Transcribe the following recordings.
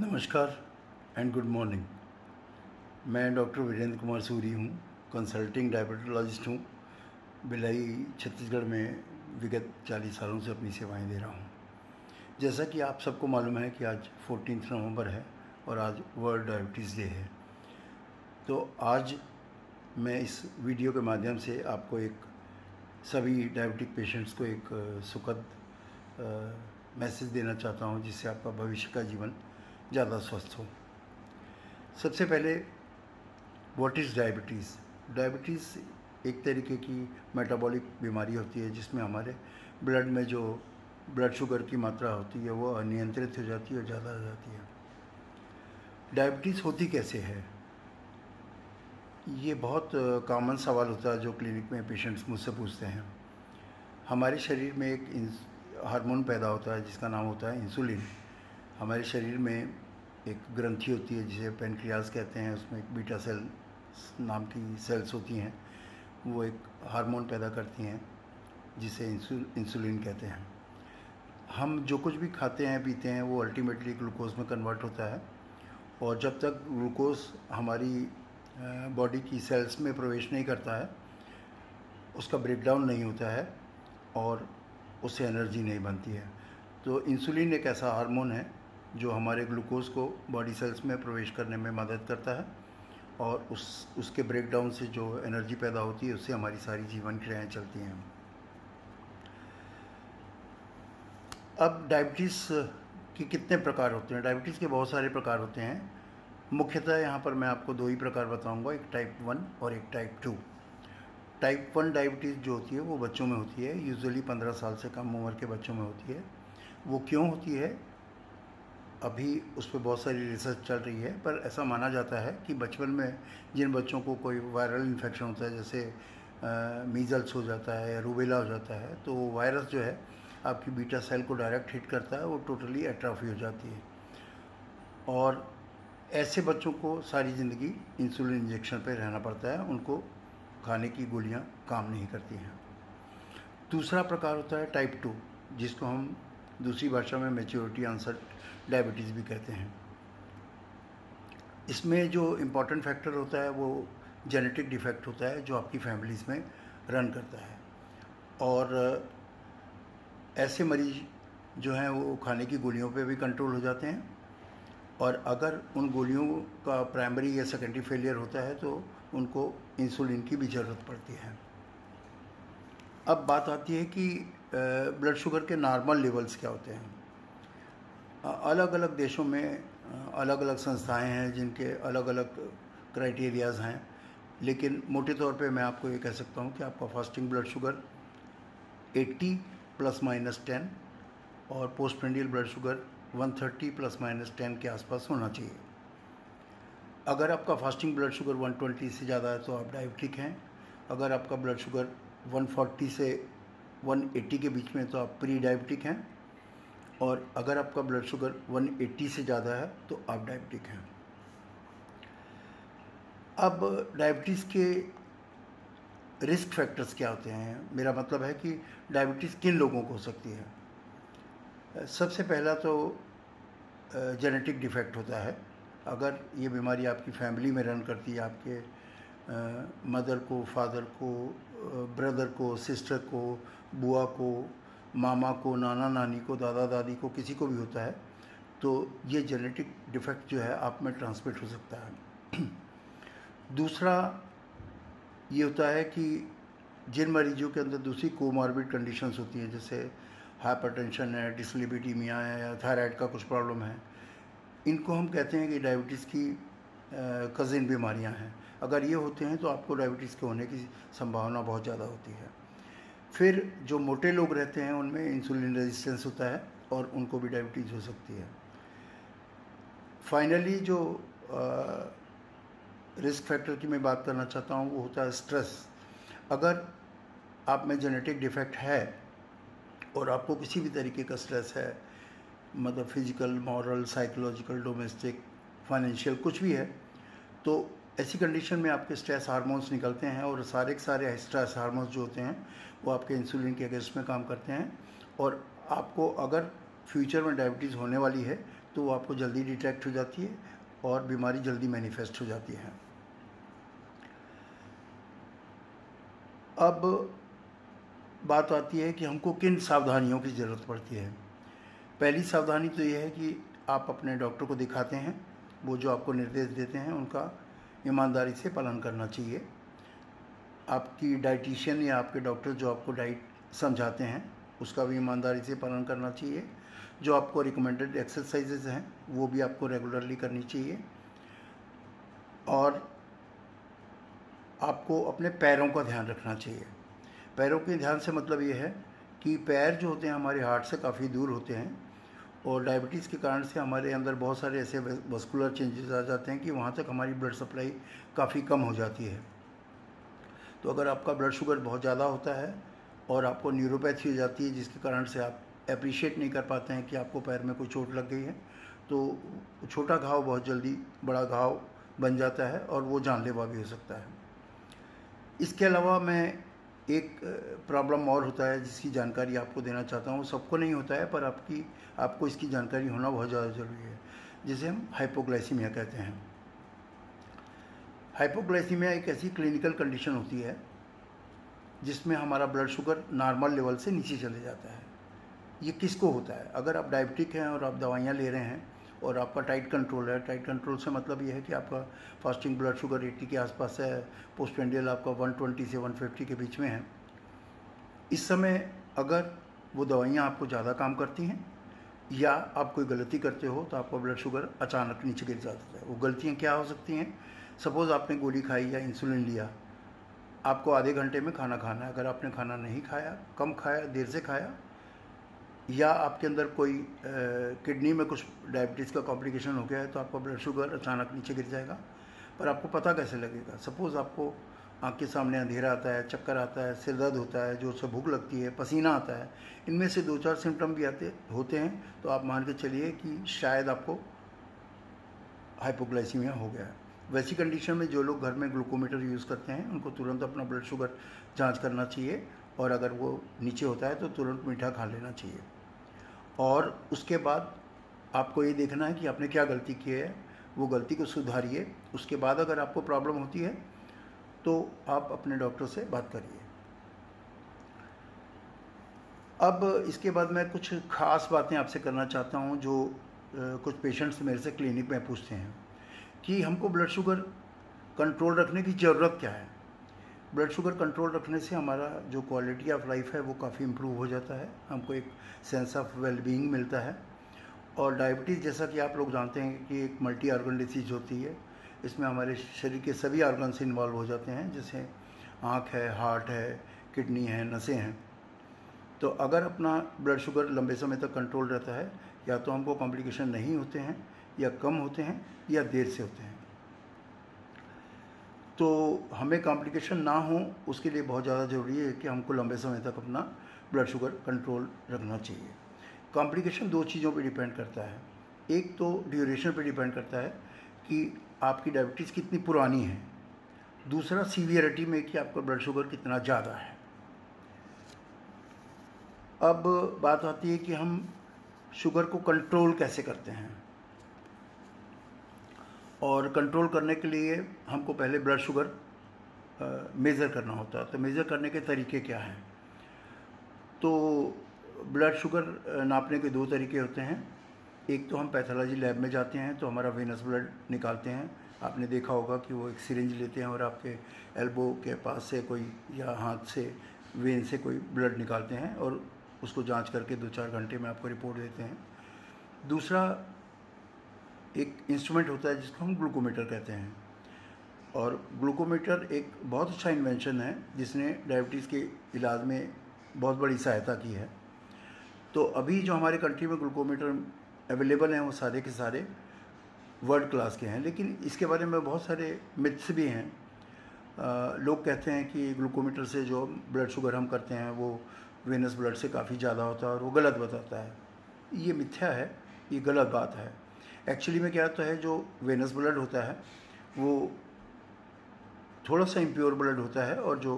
नमस्कार and good morning. मैं doctor Virendra Kumar Suri हूँ, कंसल्टिंग डायबिटोलॉजिस्ट हूँ। भिलाई छत्तीसगढ़ में विगत 40 सालों से अपनी सेवाएं दे रहा हूँ। जैसा कि आप सबको मालूम है कि आज 14 नवंबर है और आज वर्ल्ड डायबिटीज़ डे है। तो आज मैं इस वीडियो के माध्यम से आपको सभी डायबिटिक पेशेंट्स को एक सुखद मैसेज देना चाहता हूँ, जिससे आपका भविष्य का जीवन ज़्यादा स्वस्थ हो। सबसे पहले, व्हाट इज़ डायबिटीज़? डायबिटीज़ एक तरीके की मेटाबॉलिक बीमारी होती है, जिसमें हमारे ब्लड में जो ब्लड शुगर की मात्रा होती है वो अनियंत्रित हो जाती है और ज़्यादा हो जाती है। डायबिटीज़ होती कैसे है? ये बहुत कॉमन सवाल होता है जो क्लिनिक में पेशेंट्स मुझसे पूछते हैं। हमारे शरीर में एक हार्मोन पैदा होता है जिसका नाम होता है इंसुलिन। हमारे शरीर में एक ग्रंथि होती है जिसे पेनक्रियाज कहते हैं। उसमें एक बीटा सेल नाम की सेल्स होती हैं, वो एक हार्मोन पैदा करती हैं जिसे इंसुलिन कहते हैं। हम जो कुछ भी खाते हैं पीते हैं वो अल्टीमेटली ग्लूकोज में कन्वर्ट होता है, और जब तक ग्लूकोज हमारी बॉडी की सेल्स में प्रवेश नहीं करता है, उसका ब्रेकडाउन नहीं होता है और उससे एनर्जी नहीं बनती है। तो इंसुलिन एक ऐसा हार्मोन है जो हमारे ग्लूकोज को बॉडी सेल्स में प्रवेश करने में मदद करता है, और उसके ब्रेकडाउन से जो एनर्जी पैदा होती है उससे हमारी सारी जीवन क्रियाएँ चलती हैं। अब डायबिटीज़ के कितने प्रकार होते हैं? डायबिटीज़ के बहुत सारे प्रकार होते हैं। मुख्यतः यहाँ पर मैं आपको दो ही प्रकार बताऊँगा, एक टाइप 1 और एक टाइप 2। टाइप 1 डायबिटीज़ जो होती है वो बच्चों में होती है, यूजुअली 15 साल से कम उम्र के बच्चों में होती है। वो क्यों होती है, अभी उस पर बहुत सारी रिसर्च चल रही है, पर ऐसा माना जाता है कि बचपन में जिन बच्चों को कोई वायरल इन्फेक्शन होता है, जैसे मीज़ल्स हो जाता है या रूबेला हो जाता है, तो वो वायरस जो है आपकी बीटा सेल को डायरेक्ट हिट करता है, वो टोटली एट्रोफी हो जाती है। और ऐसे बच्चों को सारी ज़िंदगी इंसुलिन इंजेक्शन पे रहना पड़ता है, उनको खाने की गोलियां काम नहीं करती हैं। दूसरा प्रकार होता है टाइप 2, जिसको हम दूसरी भाषा में मैच्योरिटी ऑनसेट डायबिटीज़ भी कहते हैं। इसमें जो इम्पॉर्टेंट फैक्टर होता है वो जेनेटिक डिफेक्ट होता है जो आपकी फैमिलीज़ में रन करता है, और ऐसे मरीज जो हैं वो खाने की गोलियों पे भी कंट्रोल हो जाते हैं, और अगर उन गोलियों का प्राइमरी या सेकेंडरी फेलियर होता है तो उनको इंसुलिन की भी ज़रूरत पड़ती है। अब बात आती है कि ब्लड शुगर के नॉर्मल लेवल्स क्या होते हैं। अलग अलग देशों में अलग अलग संस्थाएं हैं जिनके अलग अलग क्राइटेरियाज़ हैं, लेकिन मोटे तौर पे मैं आपको ये कह सकता हूँ कि आपका फास्टिंग ब्लड शुगर 80 ± 10 और पोस्टप्रेंडियल ब्लड शुगर 130 ± 10 के आसपास होना चाहिए। अगर आपका फास्टिंग ब्लड शुगर 120 से ज़्यादा है तो आप डायबिटिक हैं। अगर आपका ब्लड शुगर 140 से 180 के बीच में तो आप प्री डायबिटिक हैं, और अगर आपका ब्लड शुगर 180 से ज़्यादा है तो आप डायबिटिक हैं। अब डायबिटीज़ के रिस्क फैक्टर्स क्या होते हैं? मेरा मतलब है कि डायबिटीज़ किन लोगों को हो सकती है। सबसे पहला तो जेनेटिक डिफेक्ट होता है। अगर ये बीमारी आपकी फैमिली में रन करती है, आपके मदर को, फादर को, ब्रदर को, सिस्टर को, बुआ को, मामा को, नाना नानी को, दादा दादी को, किसी को भी होता है तो ये जेनेटिक डिफेक्ट जो है आप में ट्रांसमिट हो सकता है। दूसरा ये होता है कि जिन मरीजों के अंदर दूसरी कोमॉर्बिड कंडीशंस होती हैं, जैसे हाइपरटेंशन है, डिसलिपिडीमिया है या थायराइड का कुछ प्रॉब्लम है, इनको हम कहते हैं कि डायबिटीज़ की कज़िन बीमारियां हैं। अगर ये होते हैं तो आपको डायबिटीज़ के होने की संभावना बहुत ज़्यादा होती है। फिर जो मोटे लोग रहते हैं उनमें इंसुलिन रेजिस्टेंस होता है और उनको भी डायबिटीज़ हो सकती है। फाइनली जो रिस्क फैक्टर की मैं बात करना चाहता हूँ वो होता है स्ट्रेस। अगर आप में जेनेटिक डिफेक्ट है और आपको किसी भी तरीके का स्ट्रेस है, मतलब physical, moral, psychological, domestic, financial, कुछ भी है, तो ऐसी कंडीशन में आपके स्ट्रेस हार्मोन्स निकलते हैं, और सारे के सारे स्ट्रेस हार्मोन्स जो होते हैं वो आपके इंसुलिन के अगेंस्ट में काम करते हैं, और आपको अगर फ्यूचर में डायबिटीज़ होने वाली है तो वो आपको जल्दी डिटेक्ट हो जाती है और बीमारी जल्दी मैनिफेस्ट हो जाती है। अब बात आती है कि हमको किन सावधानियों की ज़रूरत पड़ती है। पहली सावधानी तो ये है कि आप अपने डॉक्टर को दिखाते हैं, वो जो आपको निर्देश देते हैं उनका ईमानदारी से पालन करना चाहिए। आपकी डाइटिशियन या आपके डॉक्टर जो आपको डाइट समझाते हैं उसका भी ईमानदारी से पालन करना चाहिए। जो आपको रिकमेंडेड एक्सरसाइजेज हैं वो भी आपको रेगुलरली करनी चाहिए। और आपको अपने पैरों का ध्यान रखना चाहिए। पैरों के ध्यान से मतलब ये है कि पैर जो होते हैं हमारे हार्ट से काफ़ी दूर होते हैं और डायबिटीज़ के कारण से हमारे अंदर बहुत सारे ऐसे वस्कुलर चेंजेस आ जाते हैं कि वहाँ तक हमारी ब्लड सप्लाई काफ़ी कम हो जाती है। तो अगर आपका ब्लड शुगर बहुत ज़्यादा होता है और आपको न्यूरोपैथी हो जाती है जिसके कारण से आप अप्रिशिएट नहीं कर पाते हैं कि आपको पैर में कोई चोट लग गई है, तो छोटा घाव बहुत जल्दी बड़ा घाव बन जाता है और वो जानलेवा भी हो सकता है। इसके अलावा मैं एक प्रॉब्लम और होता है जिसकी जानकारी आपको देना चाहता हूँ। सबको नहीं होता है पर आपको इसकी जानकारी होना बहुत ज़्यादा ज़रूरी है, जिसे हम हाइपोग्लाइसीमिया कहते हैं। हाइपोग्लाइसीमिया एक ऐसी क्लिनिकल कंडीशन होती है जिसमें हमारा ब्लड शुगर नॉर्मल लेवल से नीचे चले जाता है। ये किसको होता है? अगर आप डायबिटिक हैं और आप दवाइयाँ ले रहे हैं और आपका टाइट कंट्रोल है। टाइट कंट्रोल से मतलब ये है कि आपका फास्टिंग ब्लड शुगर 80 के आसपास है, पोस्टप्रेंडियल आपका 120 से 150 के बीच में है। इस समय अगर वो दवाइयाँ आपको ज़्यादा काम करती हैं या आप कोई गलती करते हो तो आपका ब्लड शुगर अचानक नीचे गिर जाता है। वो गलतियाँ क्या हो सकती हैं? सपोज़ आपने गोली खाई या इंसुलिन लिया, आपको आधे घंटे में खाना खाना है। अगर आपने खाना नहीं खाया, कम खाया, देर से खाया, या आपके अंदर कोई किडनी में कुछ डायबिटीज़ का कॉम्प्लिकेशन हो गया है तो आपका ब्लड शुगर अचानक नीचे गिर जाएगा। पर आपको पता कैसे लगेगा? सपोज़ आपको आँख के सामने अंधेरा आता है, चक्कर आता है, सिर दर्द होता है, जोर से भूख लगती है, पसीना आता है, इनमें से 2-4 सिम्टम भी होते हैं तो आप मान के चलिए कि शायद आपको हाइपोग्लाइसीमिया हो गया है। वैसी कंडीशन में जो लोग घर में ग्लूकोमीटर यूज़ करते हैं उनको तुरंत अपना ब्लड शुगर जांच करना चाहिए और अगर वो नीचे होता है तो तुरंत मीठा खा लेना चाहिए। और उसके बाद आपको ये देखना है कि आपने क्या गलती की है, वो गलती को सुधारिए। उसके बाद अगर आपको प्रॉब्लम होती है तो आप अपने डॉक्टर से बात करिए। अब इसके बाद मैं कुछ ख़ास बातें आपसे करना चाहता हूँ जो कुछ पेशेंट्स मेरे से क्लिनिक में पूछते हैं कि हमको ब्लड शुगर कंट्रोल रखने की ज़रूरत क्या है। ब्लड शुगर कंट्रोल रखने से हमारा जो क्वालिटी ऑफ लाइफ है वो काफ़ी इम्प्रूव हो जाता है, हमको एक सेंस ऑफ वेलबींग मिलता है। और डायबिटीज़ जैसा कि आप लोग जानते हैं कि एक मल्टी ऑर्गन डिसीज होती है। इसमें हमारे शरीर के सभी ऑर्गन्स इन्वॉल्व हो जाते हैं, जैसे आँख है, हार्ट है, किडनी है, नसें हैं। तो अगर अपना ब्लड शुगर लंबे समय तक कंट्रोल रहता है या तो हमको कॉम्प्लिकेशन नहीं होते हैं या कम होते हैं या देर से होते हैं। तो हमें कॉम्प्लिकेशन ना हो उसके लिए बहुत ज़्यादा ज़रूरी है कि हमको लंबे समय तक अपना ब्लड शुगर कंट्रोल रखना चाहिए। कॉम्प्लिकेशन 2 चीज़ों पे डिपेंड करता है। एक तो ड्यूरेशन पे डिपेंड करता है कि आपकी डायबिटीज़ कितनी पुरानी है, दूसरा सीवियरिटी में कि आपका ब्लड शुगर कितना ज़्यादा है। अब बात आती है कि हम शुगर को कंट्रोल कैसे करते हैं, और कंट्रोल करने के लिए हमको पहले ब्लड शुगर मेज़र करना होता है। तो मेज़र करने के तरीके क्या हैं? तो ब्लड शुगर नापने के 2 तरीके होते हैं। एक तो हम पैथोलॉजी लैब में जाते हैं तो हमारा वेनस ब्लड निकालते हैं। आपने देखा होगा कि वो एक सिरिंज लेते हैं और आपके एल्बो के पास से कोई या हाथ से वेन से कोई ब्लड निकालते हैं और उसको जांच करके 2-4 घंटे में आपको रिपोर्ट देते हैं। दूसरा एक इंस्ट्रूमेंट होता है जिसको हम ग्लूकोमीटर कहते हैं, और ग्लूकोमीटर एक बहुत अच्छा इन्वेंशन है जिसने डायबिटीज़ के इलाज में बहुत बड़ी सहायता की है। तो अभी जो हमारे कंट्री में ग्लूकोमीटर अवेलेबल हैं वो सारे के सारे वर्ल्ड क्लास के हैं, लेकिन इसके बारे में बहुत सारे मिथ्स भी हैं। लोग कहते हैं कि ग्लूकोमीटर से जो ब्लड शुगर हम करते हैं वो वेनस ब्लड से काफ़ी ज़्यादा होता है और वो गलत बताता है। ये मिथ्या है, ये गलत बात है। एक्चुअली में क्या होता है, जो वेनस ब्लड होता है वो थोड़ा सा इम्प्योर ब्लड होता है और जो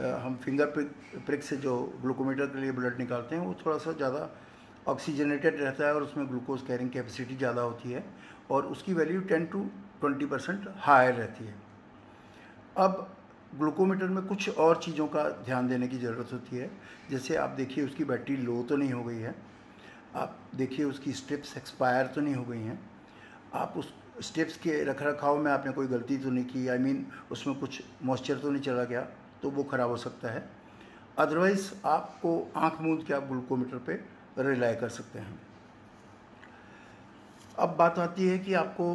हम फिंगर प्रिक से जो ग्लूकोमीटर के लिए ब्लड निकालते हैं वो थोड़ा सा ज़्यादा ऑक्सीजनेटेड रहता है और उसमें ग्लूकोज कैरिंग कैपेसिटी ज़्यादा होती है और उसकी वैल्यू 10 to 20% हायर रहती है। अब ग्लूकोमीटर में कुछ और चीज़ों का ध्यान देने की ज़रूरत होती है। जैसे आप देखिए उसकी बैटरी लो तो नहीं हो गई है, आप देखिए उसकी स्ट्रिप्स एक्सपायर तो नहीं हो गई हैं, आप उस स्ट्रिप्स के रख रखाव में आपने कोई गलती तो नहीं की, आई मीन उसमें कुछ मॉइस्चर तो नहीं चला गया, तो वो ख़राब हो सकता है। अदरवाइज़ आपको आँख मूंद के आप ग्लूकोमीटर पे रिलाई कर सकते हैं। अब बात आती है कि आपको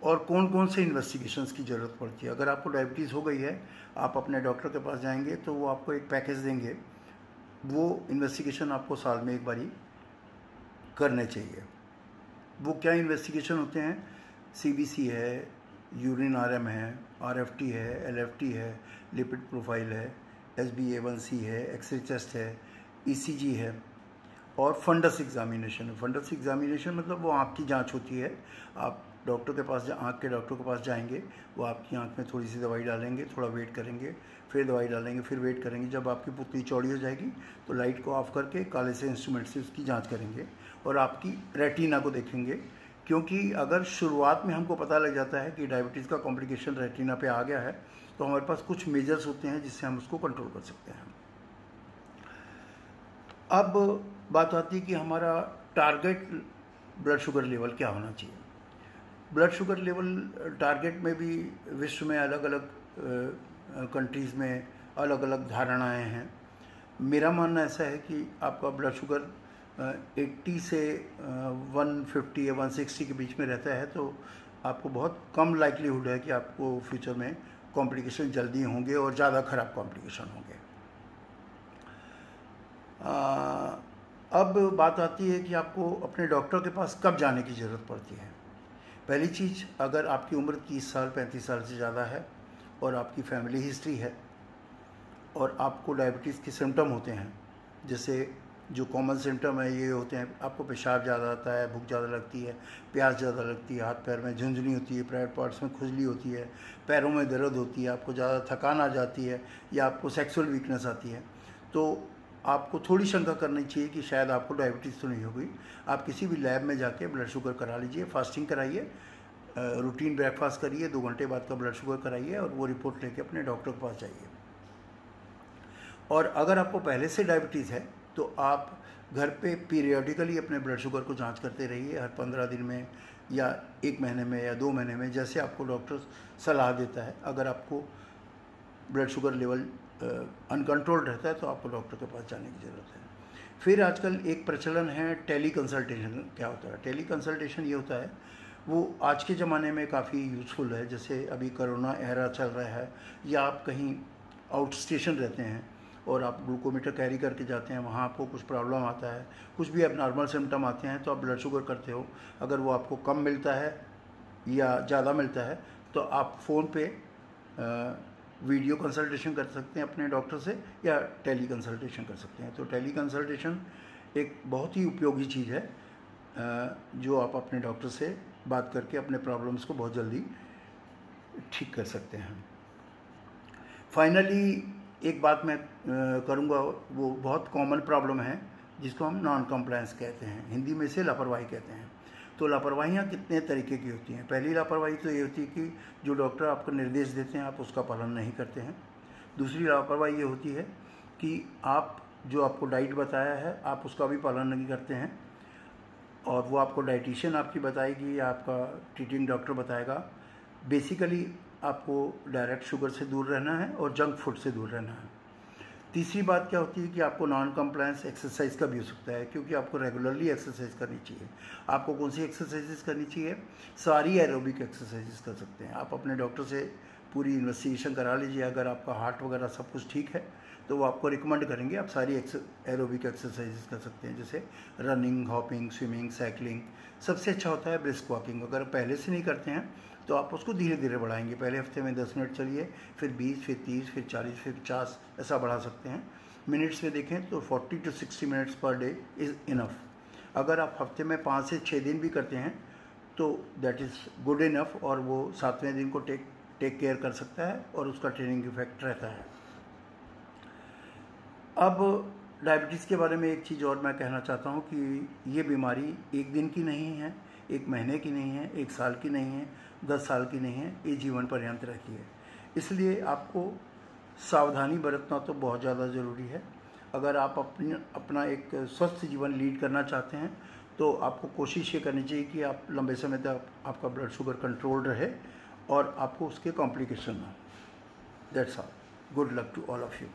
और कौन कौन से इन्वेस्टिगेशंस की ज़रूरत पड़ती है। अगर आपको डायबिटीज़ हो गई है, आप अपने डॉक्टर के पास जाएंगे तो वो आपको एक पैकेज देंगे, वो इन्वेस्टिगेशन आपको साल में एक बारी करने चाहिए। वो क्या इन्वेस्टिगेशन होते हैं? CBC है, यूरिन RM है, RFT है, LFT है, लिपिड प्रोफाइल है, HbA1c है, एक्सरे चेस्ट है, ECG है और फंडस एग्जामिनेशन है। फंडस एग्जामिनेशन मतलब वो आँख की जांच होती है। आप डॉक्टर के पास आँख के डॉक्टर के पास जाएंगे, वो आपकी आँख में थोड़ी सी दवाई डालेंगे, थोड़ा वेट करेंगे, फिर दवाई डालेंगे, फिर वेट करेंगे। जब आपकी पुतली चौड़ी हो जाएगी तो लाइट को ऑफ करके काले से इंस्ट्रूमेंट से उसकी जांच करेंगे और आपकी रेटिना को देखेंगे, क्योंकि अगर शुरुआत में हमको पता लग जाता है कि डायबिटीज़ का कॉम्प्लिकेशन रेटिना पे आ गया है तो हमारे पास कुछ मेजर्स होते हैं जिससे हम उसको कंट्रोल कर सकते हैं। अब बात आती है कि हमारा टारगेट ब्लड शुगर लेवल क्या होना चाहिए। ब्लड शुगर लेवल टारगेट में भी विश्व में अलग अलग कंट्रीज़ में अलग अलग धारणाएं हैं। मेरा मानना ऐसा है कि आपका ब्लड शुगर 80 से 150 या 160 के बीच में रहता है तो आपको बहुत कम लाइक्लीहुड है कि आपको फ्यूचर में कॉम्प्लिकेशन जल्दी होंगे और ज़्यादा ख़राब कॉम्प्लिकेशन होंगे। अब बात आती है कि आपको अपने डॉक्टर के पास कब जाने की ज़रूरत पड़ती है। पहली चीज़, अगर आपकी उम्र 30 साल 35 साल से ज़्यादा है और आपकी फैमिली हिस्ट्री है और आपको डायबिटीज़ के सिम्टम होते हैं, जैसे जो कॉमन सिम्टम है ये होते हैं, आपको पेशाब ज़्यादा आता है, भूख ज़्यादा लगती है, प्यास ज़्यादा लगती है, हाथ पैर में झुंझुनी होती है, प्राइवेट पार्ट्स में खुजली होती है, पैरों में दर्द होती है, आपको ज़्यादा थकान आ जाती है या आपको सेक्सुअल वीकनेस आती है, तो आपको थोड़ी शंका करनी चाहिए कि शायद आपको डायबिटीज़ तो नहीं हो गई। आप किसी भी लैब में जाके ब्लड शुगर करा लीजिए, फास्टिंग कराइए, रूटीन ब्रेकफास्ट करिए, 2 घंटे बाद का ब्लड शुगर कराइए और वो रिपोर्ट लेके अपने डॉक्टर के पास जाइए। और अगर आपको पहले से डायबिटीज़ है तो आप घर पे पीरियडिकली अपने ब्लड शुगर को जांच करते रहिए, हर 15 दिन में या 1 महीने में या 2 महीने में, जैसे आपको डॉक्टर सलाह देता है। अगर आपको ब्लड शुगर लेवल अनकंट्रोल्ड रहता है तो आपको डॉक्टर के पास जाने की ज़रूरत है। फिर आजकल एक प्रचलन है टेली कंसल्टेशन। क्या होता है टेली कंसल्टेशन? ये होता है, वो आज के ज़माने में काफ़ी यूज़फुल है। जैसे अभी कोरोना एरा चल रहा है या आप कहीं आउट स्टेशन रहते हैं और आप ग्लूकोमीटर कैरी करके जाते हैं, वहाँ आपको कुछ प्रॉब्लम आता है, कुछ भी अब नॉर्मल सिम्टम आते हैं तो आप ब्लड शुगर करते हो। अगर वो आपको कम मिलता है या ज़्यादा मिलता है तो आप फ़ोन पे वीडियो कंसल्टेशन कर सकते हैं अपने डॉक्टर से या टेली कंसल्टेशन कर सकते हैं। तो टेली कंसल्टेशन एक बहुत ही उपयोगी चीज़ है जो आप अपने डॉक्टर से बात करके अपने प्रॉब्लम्स को बहुत जल्दी ठीक कर सकते हैं। फाइनली एक बात मैं करूँगा, वो बहुत कॉमन प्रॉब्लम है जिसको हम नॉन कंप्लायंस कहते हैं, हिंदी में से लापरवाही कहते हैं। तो लापरवाहियाँ कितने तरीके की होती हैं। पहली लापरवाही तो ये होती है कि जो डॉक्टर आपको निर्देश देते हैं आप उसका पालन नहीं करते हैं। दूसरी लापरवाही ये होती है कि आप जो आपको डाइट बताया है आप उसका भी पालन नहीं करते हैं और वो आपको डाइटिशियन आपकी बताएगी या आपका ट्रीटिंग डॉक्टर बताएगा। बेसिकली आपको डायरेक्ट शुगर से दूर रहना है और जंक फूड से दूर रहना है। तीसरी बात क्या होती है कि आपको नॉन कंप्लायंस एक्सरसाइज का भी हो सकता है, क्योंकि आपको रेगुलरली एक्सरसाइज करनी चाहिए। आपको कौन सी एक्सरसाइजेस करनी चाहिए? सारी एरोबिक एक्सरसाइजेस कर सकते हैं। आप अपने डॉक्टर से पूरी इन्वेस्टिगेशन करा लीजिए, अगर आपका हार्ट वगैरह सब कुछ ठीक है तो वो आपको रिकमेंड करेंगे आप सारी एरोबिक एक्सरसाइजेस कर सकते हैं, जैसे रनिंग, हॉपिंग, स्विमिंग, साइकिलिंग। सबसे अच्छा होता है ब्रिस्क वॉकिंग। अगर पहले से नहीं करते हैं तो आप उसको धीरे धीरे बढ़ाएंगे। पहले हफ्ते में 10 मिनट चलिए, फिर 20, फिर 30, फिर 40, फिर 50 ऐसा बढ़ा सकते हैं। मिनट्स में देखें तो 40 to 60 minutes per day is enough. अगर आप हफ्ते में 5 से 6 दिन भी करते हैं तो दैट इज़ गुड इनफ, और वो 7वें दिन को टेक केयर कर सकता है और उसका ट्रेनिंग इफेक्ट रहता है। अब डायबिटीज़ के बारे में एक चीज़ और मैं कहना चाहता हूँ कि ये बीमारी एक दिन की नहीं है, एक महीने की नहीं है, एक साल की नहीं है, 10 साल की नहीं है, ये जीवन पर्यंत रहती है। इसलिए आपको सावधानी बरतना तो बहुत ज़्यादा ज़रूरी है। अगर आप अपना एक स्वस्थ जीवन लीड करना चाहते हैं तो आपको कोशिश ये करनी चाहिए कि आप लंबे समय तक आपका ब्लड शुगर कंट्रोल रहे और आपको उसके कॉम्प्लिकेशन ना हो। That's all. Good luck to all of you.